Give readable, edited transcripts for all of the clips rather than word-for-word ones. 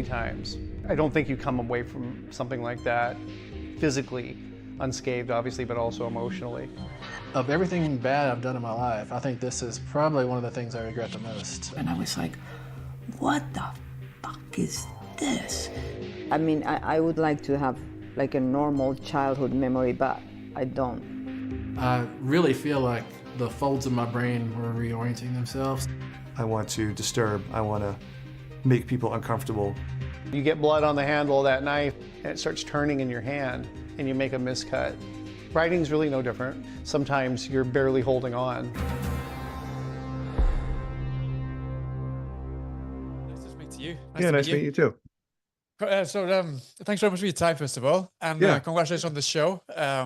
times. I don't think you come away from something like that physically unscathed, obviously, but also emotionally. Of everything bad I've done in my life, I think this is probably one of the things I regret the most. And I was like, what the fuck is this? I mean, I would like to have like a normal childhood memory, but I don't. I really feel like the folds of my brain were reorienting themselves. I want to disturb. I want to make people uncomfortable. You get blood on the handle of that knife, and it starts turning in your hand, and you make a miscut. Writing's really no different. Sometimes you're barely holding on. Nice to speak to you. Nice to meet you too. Thanks very much for your time, first of all, and congratulations on the show. I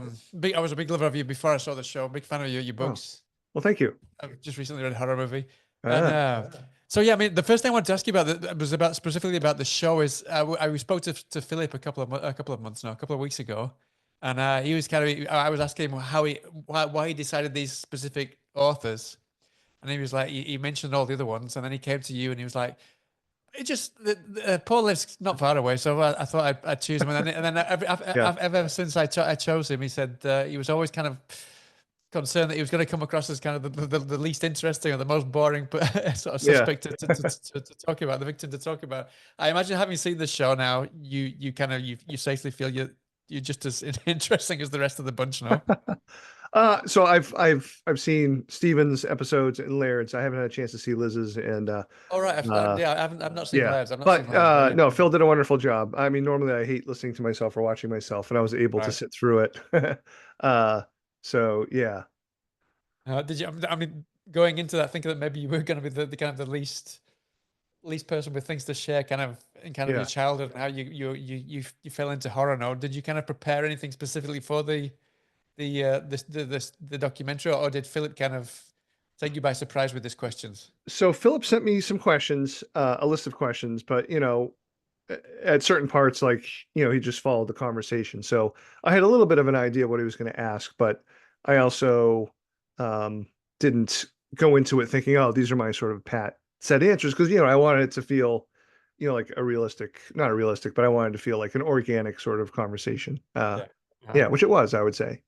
was a big lover of you before I saw the show. Big fan of your books. Well, thank you. I've just recently read a horror movie. So yeah, I mean, the first thing I wanted to ask you about was specifically about the show. Is we spoke to Philip a couple of weeks ago, and he was I was asking him why he decided these specific authors, and he was like, he mentioned all the other ones, and then he came to you, and he was like, it just Paul lives not far away, so I thought I'd choose him, and then ever since I chose him, he said he was always kind of concerned that he was going to come across as kind of the least interesting or the most boring sort of suspect to talk about, the victim to talk about. I imagine, having seen the show now, you safely feel you're just as interesting as the rest of the bunch now. So I've seen Steven's episodes and Laird's. I haven't had a chance to see Liz's and all right. I've not seen Laird's. No, Phil did a wonderful job. I mean, normally I hate listening to myself or watching myself, and I was able to sit through it. So yeah. Did you? I mean, going into that, thinking that maybe you were going to be the kind of the least person with things to share, kind of your childhood and how you fell into horror. Now, did you kind of prepare anything specifically for the documentary, or did Philip kind of take you by surprise with his questions? So Philip sent me some questions, a list of questions, but at certain parts, like, he just followed the conversation. So I had a little bit of an idea what he was going to ask, but I also didn't go into it thinking, oh, these are my sort of pat set answers. Cause I wanted it to feel, like not a realistic, but I wanted to feel like an organic sort of conversation. Which it was, I would say.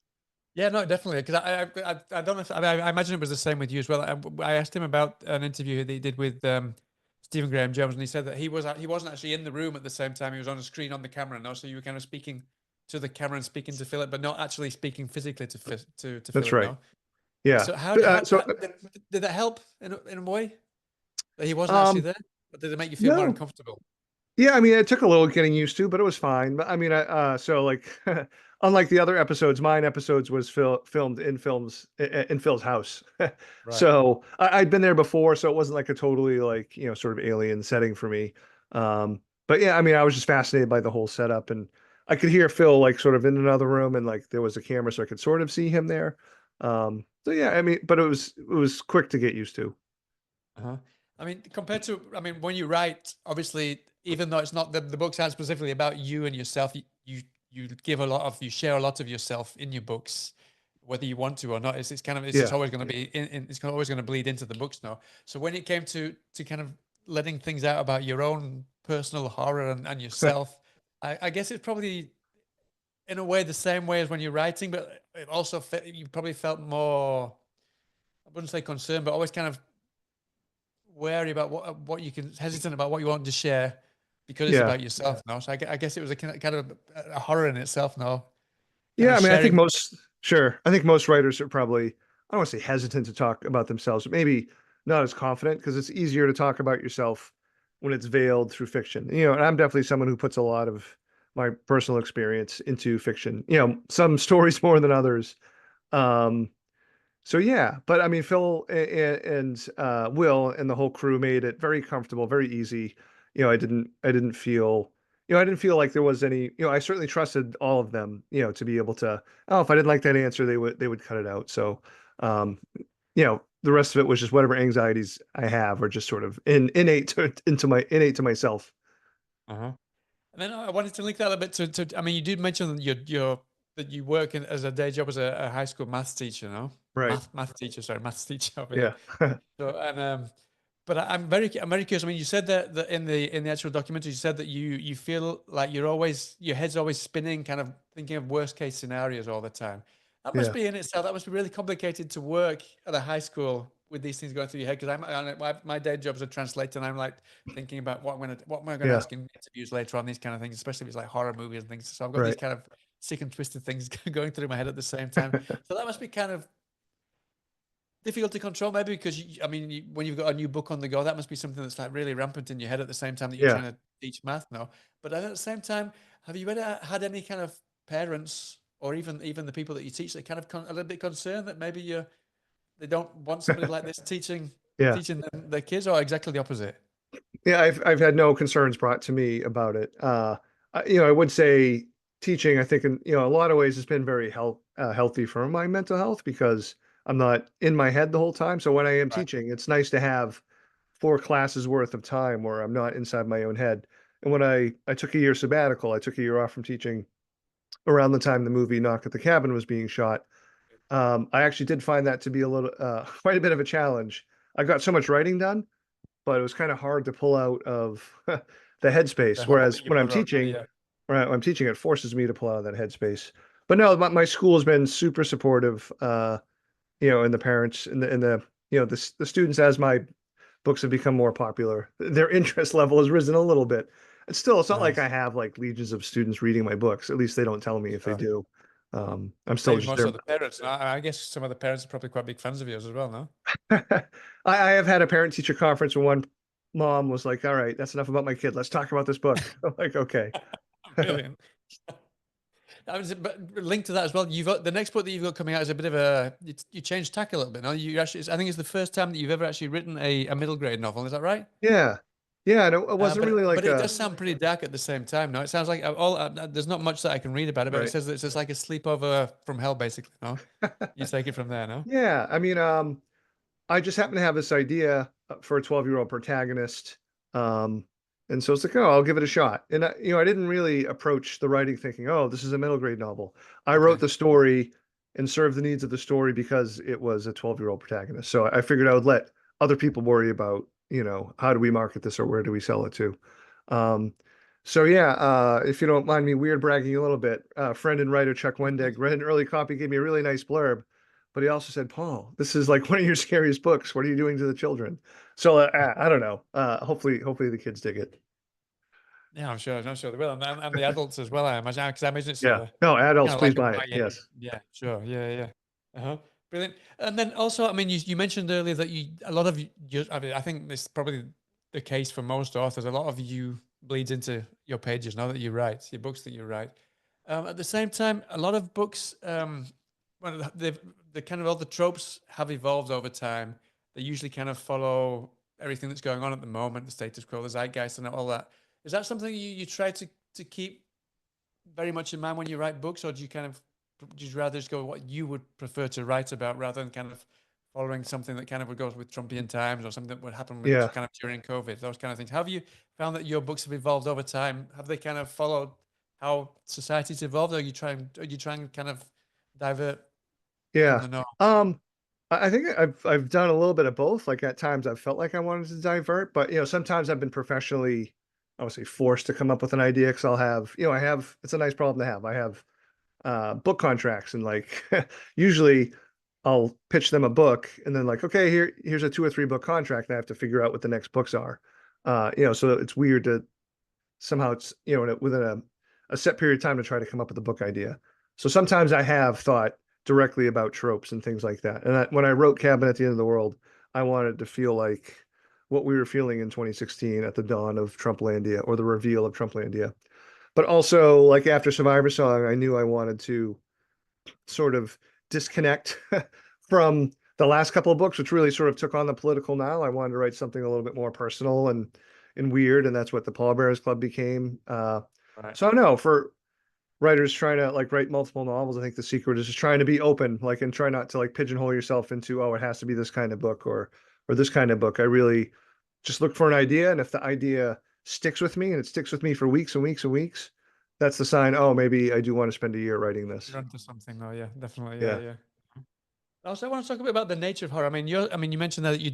Yeah, no, definitely. Because I don't know if, I imagine it was the same with you as well. I asked him about an interview that he did with Stephen Graham Jones, and he said that he wasn't actually in the room at the same time. He was on a screen on the camera, no? So you were kind of speaking to the camera and speaking to Philip, but not actually speaking physically to Philip. That's right. No? Yeah. So did that help in a way that he wasn't actually there? Or did it make you feel more uncomfortable? Yeah, I mean, it took a little getting used to, but it was fine. But I mean, so like, unlike the other episodes, mine episodes was filmed in Phil's house. Right. So I'd been there before, so it wasn't like a totally like, sort of alien setting for me. But yeah, I mean, I was just fascinated by the whole setup, and I could hear Phil like sort of in another room, and like there was a camera, so I could sort of see him there. So yeah, I mean, but it was quick to get used to. I mean, when you write, obviously, even though it's not the books aren't specifically about you and yourself, you you share a lot of yourself in your books, whether you want to or not. It's just always going to be it's always going to bleed into the books now. So when it came to kind of letting things out about your own personal horror and yourself, I guess it's probably in a way the same way as when you're writing, but it also you probably felt more, I wouldn't say concerned, but always kind of wary about hesitant about what you want to share because it's about yourself now. So I guess it was a kind of a horror in itself now. Yeah, I mean, I think most writers are probably, I don't want to say hesitant to talk about themselves, but maybe not as confident, because it's easier to talk about yourself when it's veiled through fiction. And I'm definitely someone who puts a lot of my personal experience into fiction, some stories more than others. So yeah, but I mean, Phil and Will and the whole crew made it very comfortable, very easy. I didn't feel like there was any, I certainly trusted all of them, to be able to, if I didn't like that answer, they would cut it out. So, the rest of it was just whatever anxieties I have are just sort of innate to myself. And then I wanted to link that a bit to I mean, you did mention that you work as a day job as a high school maths teacher, no? Right. Maths teacher. Yeah. So, and But I'm very curious. I mean, you said that in the actual documentary, you said that you feel like your head's always spinning, kind of thinking of worst case scenarios all the time. That must Yeah. be in itself. That must be really complicated to work at a high school with these things going through your head. Because my day job as a translator, and I'm like thinking about what am I going to Yeah. ask in interviews later on, these kind of things, especially if it's like horror movies and things. So I've got these Right. kind of sick and twisted things going through my head at the same time. So that must be kind of difficult to control, maybe because when you've got a new book on the go, that must be something that's like really rampant in your head at the same time that you're Yeah. trying to teach math now. But at the same time, have you ever had any kind of parents or even the people that you teach that kind of a little bit concerned that maybe they don't want somebody like this teaching Yeah. them, their kids, or exactly the opposite? Yeah, I've had no concerns brought to me about it. I would say teaching, I think in, a lot of ways it's been very healthy for my mental health because I'm not in my head the whole time. So when I am Right. teaching, it's nice to have 4 classes worth of time where I'm not inside my own head. And when I took a year sabbatical, I took a year off from teaching around the time the movie Knock at the Cabin was being shot. I actually did find that to be a little, quite a bit of a challenge. I got so much writing done, but it was kind of hard to pull out of the headspace. The hole Whereas that you when I'm put on, teaching, yeah. right, when I'm teaching, it forces me to pull out of that headspace. But no, my school has been super supportive, and the parents and the the students as my books have become more popular. Their interest level has risen a little bit. It's not like Nice. I have like legions of students reading my books. At least they don't tell me if they Sure. do. I'm still Maybe just more there. so the parents. I guess some of the parents are probably quite big fans of yours as well, no? I have had a parent teacher conference where one mom was like, "All right, that's enough about my kid. Let's talk about this book." I'm like, okay. Brilliant. But linked to that as well, you've got the next book that you've got coming out is a bit of you changed tack a little bit. No, you actually, I think it's the first time that you've ever actually written a middle grade novel. Is that right? Yeah. Yeah, and it wasn't really But like it does sound pretty dark at the same time. No, it sounds like there's not much that I can read about it, but it right. says that it's just like a sleepover from hell, basically. No, you take it from there. No, Yeah, I mean, I just happen to have this idea for a 12-year-old protagonist. Um, and so it's like, oh, I'll give it a shot. And I didn't really approach the writing thinking, oh, this is a middle grade novel. I wrote okay, the story and served the needs of the story because it was a 12-year-old protagonist. So I figured I would let other people worry about, how do we market this or where do we sell it to? Um, so yeah, if you don't mind me weird bragging a little bit, friend and writer Chuck Wendig read an early copy, gave me a really nice blurb. But he also said, Paul, this is like one of your scariest books. What are you doing to the children? So I don't know. Hopefully the kids dig it. yeah, I'm sure they will, and the adults as well. I imagine because I imagine it's Yeah. No, adults, kind of please like a buy it. YA. Yes. Yeah, sure, yeah. Uh-huh. Brilliant. And then also, I mean, you mentioned earlier that a lot of you, I mean, I think this is probably the case for most authors. A lot of you bleeds into your pages now that you write, your books that you write. At the same time, a lot of books, well, the kind of all the tropes have evolved over time. They usually kind of follow everything that's going on at the moment, the status quo, the zeitgeist, and all that. Is that something you try to keep very much in mind when you write books, or do you rather just go what you would prefer to write about rather than kind of following something that kind of would go with Trumpian times or something that would happen with Yeah. kind of during COVID, those kind of things? Have you found that your books have evolved over time? Have they kind of followed how society's evolved, or are you trying to kind of divert from Yeah. the norm? I think I've done a little bit of both. Like at times I've felt like I wanted to divert, but sometimes I've been professionally, I would say, forced to come up with an idea because it's a nice problem to have. I have book contracts and like usually I'll pitch them a book and then like, okay, here's a 2 or 3 book contract and I have to figure out what the next books are. So it's weird to somehow within a set period of time to try to come up with a book idea. So sometimes I have thought directly about tropes and things like that. And when I wrote Cabin at the End of the World, I wanted to feel like what we were feeling in 2016 at the dawn of Trumplandia or the reveal of Trumplandia. But also, like after Survivor Song, I knew I wanted to sort of disconnect from the last couple of books, which really sort of took on the political now. I wanted to write something a little bit more personal and weird, and that's what the Pallbearers Club became. Right. So I don't know, for writers trying to like write multiple novels, I think the secret is just trying to be open, like, and try not to like pigeonhole yourself into, oh, it has to be this kind of book or this kind of book. I really just look for an idea, and if the idea sticks with me and it sticks with me for weeks and weeks and weeks, that's the sign, oh, maybe I do want to spend a year writing this. You're onto something, though. Yeah, definitely. Yeah. Yeah. Also, I want to talk a bit about the nature of horror. I mean, you mentioned that you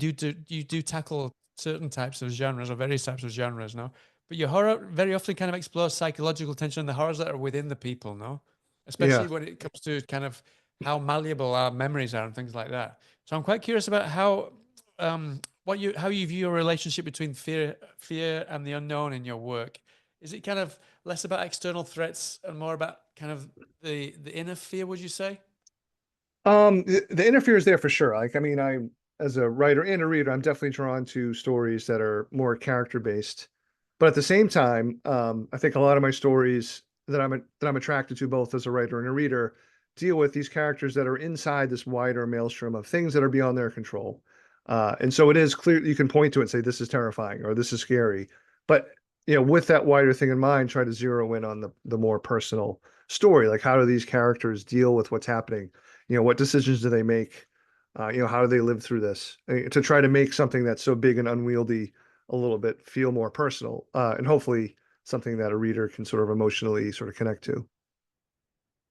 do tackle certain types of genres or various types of genres, no? But your horror very often kind of explores psychological tension and the horrors that are within the people, no? Especially Yeah. when it comes to kind of how malleable our memories are and things like that. So I'm quite curious about how you view your relationship between fear and the unknown in your work. Is it kind of less about external threats and more about kind of the inner fear, would you say? The interference is there for sure. Like, I mean, as a writer and a reader, I'm definitely drawn to stories that are more character based. But at the same time, I think a lot of my stories that I'm attracted to, both as a writer and a reader, deal with these characters that are inside this wider maelstrom of things that are beyond their control. And so it is clear you can point to it and say, this is terrifying or this is scary. But with that wider thing in mind, try to zero in on the more personal story. Like, how do these characters deal with what's happening? What decisions do they make? How do they live through this? To try to make something that's so big and unwieldy a little bit feel more personal, and hopefully something that a reader can sort of emotionally sort of connect to.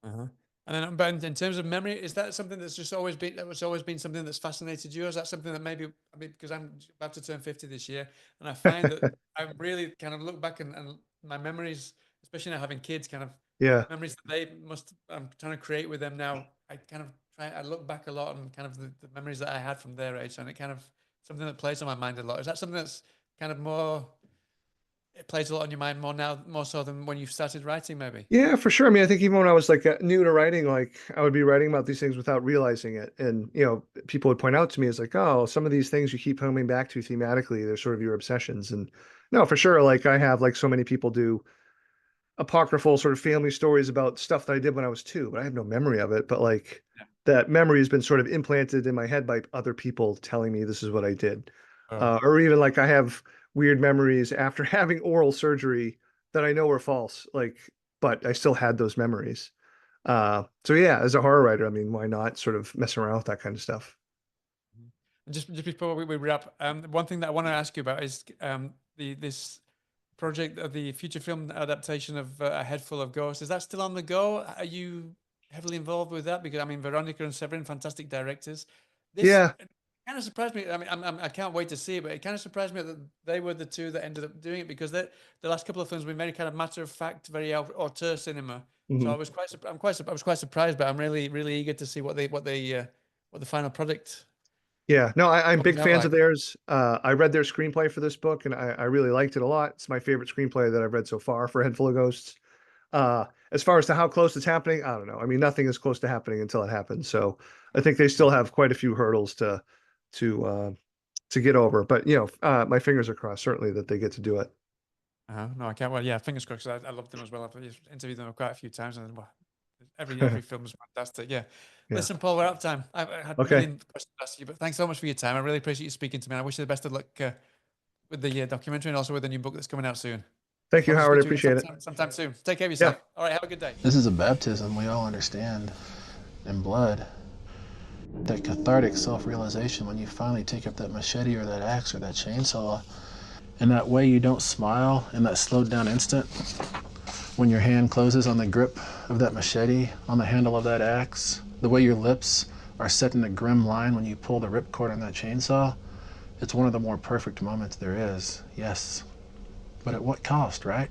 Uh-huh. And then, but in terms of memory, is that something that's always been something that's fascinated you? Or is that something that maybe, I mean, because I'm about to turn 50 this year, and I find that I really kind of look back and my memories, especially now having kids, kind of Yeah. memories that I'm trying to create with them now. I look back a lot on kind of the memories that I had from their age, and it kind of something that plays on my mind a lot. Is that something that's kind of more, it plays a lot on your mind more now, more so than when you started writing, maybe? Yeah, for sure. I mean, I think even when I was like new to writing, like I would be writing about these things without realizing it. And, people would point out to me as like, oh, some of these things you keep coming back to thematically, they're sort of your obsessions. And no, for sure. Like I have, like so many people do, apocryphal sort of family stories about stuff that I did when I was 2, but I have no memory of it. But like Yeah. that memory has been sort of implanted in my head by other people telling me this is what I did. Oh. Or even like I have weird memories after having oral surgery that I know are false, like, but I still had those memories. So yeah, as a horror writer, I mean, why not sort of mess around with that kind of stuff? And just before we wrap, one thing that I want to ask you about is this project of the future film adaptation of A Headful of Ghosts. Is that still on the go? Are you heavily involved with that? Because I mean, Veronika and Severin, fantastic directors. This Yeah. kind of surprised me. I mean, I can't wait to see it, but it kind of surprised me that they were the two that ended up doing it, because the last couple of films were very kind of matter of fact, very auteur cinema. So Mhm. I was I was quite surprised, but I'm really eager to see what the final product Yeah, no, I'm big comes out fans of like. theirs. I read their screenplay for this book, and I really liked it a lot. It's my favorite screenplay that I've read so far for Headful of Ghosts. As far as to how close it's happening, I don't know. I mean, nothing is close to happening until it happens. So I think they still have quite a few hurdles to uh, to get over. But my fingers are crossed certainly that they get to do it. No, I can't. Well, yeah, fingers crossed. I love them as well. I've interviewed them quite a few times, and well, every film is fantastic. Yeah. Yeah. Listen, Paul, we're out of time. I had a Okay. million questions to ask you, but thanks so much for your time. I really appreciate you speaking to me. I wish you the best of luck with the documentary and also with the new book that's coming out soon. Thank you, Hope to Howard. I speak to you appreciate it. sometime soon. Take care of Yeah. yourself. All right, have a good day. This is a baptism we all understand in blood. That cathartic self-realization when you finally take up that machete or that axe or that chainsaw, and that way you don't smile in that slowed down instant when your hand closes on the grip of that machete, on the handle of that axe, the way your lips are set in a grim line when you pull the ripcord on that chainsaw. It's one of the more perfect moments there is, yes. But at what cost, right?